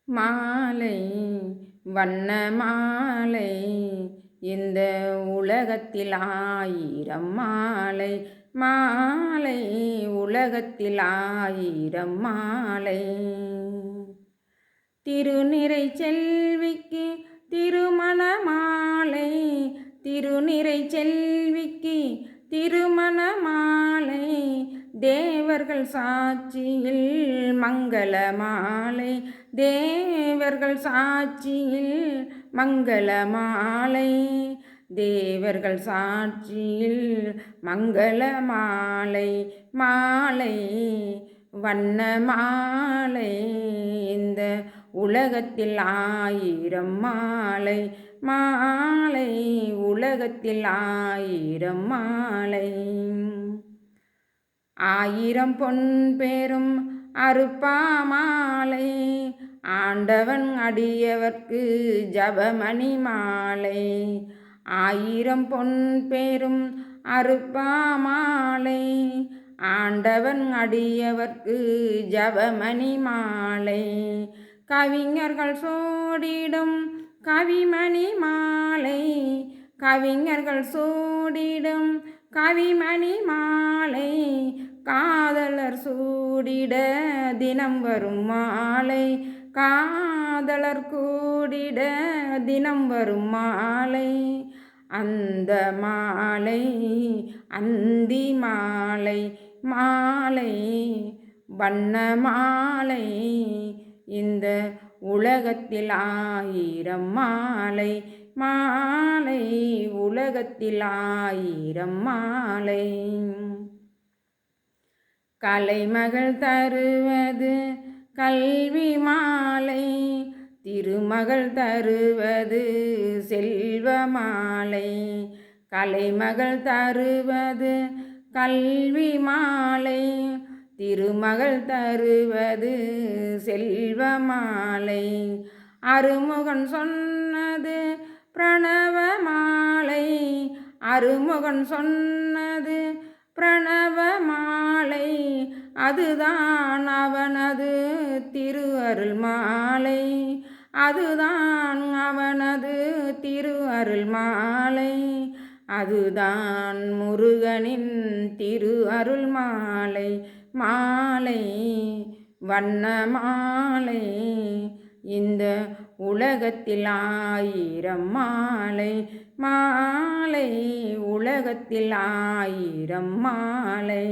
மாலை வண்ண மாலை இந்த உலகத்தில் ஆயிரம் மாலை மாலை உலகத்தில் ஆயிரம் மாலை. திருநிறை செல்விக்கு திருமண மாலை திருநிறை செல்விக்கு திருமண மாலை தேவர்கள் சாட்சியில் மங்கள மாலை தேவர்கள் சாட்சியில் மங்கள மாலை தேவர்கள் சாட்சியில் மங்கள மாலை மாலை வண்ண மாலை இந்த உலகத்தில் ஆயிரம் மாலை மாலை உலகத்தில் ஆயிரம் மாலை. ஆயிரம் பொன் பேரும் அருப்பா மாலை ஆண்டவன் அடியவர்க்கு ஜபமணி மாலை. ஆயிரம் பொன் பேரும் அருப்பா மாலை ஆண்டவன் அடியவர்க்கு ஜபமணி மாலை. கவிஞர்கள் சூடிடும் கவிமணி மாலை கவிஞர்கள் சூடிடும் கவிமணி மாலை காதலர் சூடிட தினம் வரும் மாலை காதலர் கூடிட தினம் வரும் மாலை. அந்த மாலை அந்தி மாலை மாலை வண்ண மாலை இந்த உலகத்தில் ஆயிரம் மாலை மாலை உலகத்தில் ஆயிரம் மாலை. கலைமகள் தருவது கல்வி மாலை திருமகள் தருவது செல்வ மாலை. கலைமகள் தருவது கல்வி மாலை திருமகள் தருவது செல்வ மாலை. அருமுகன் சொன்னது பிரணவ மாலை அருமுகன் சொன்னது பிரணவ மாலை அதுதான் அவனது திரு அருள் மாலை அதுதான் அவனது திரு அருள் மாலை அதுதான் முருகனின் திரு அருள் மாலை மாலை வண்ண மாலை இந்த உலகத்தில் ஆயிரம் மாலை மாலை உலகத்தில் ஆயிரம் மாலை.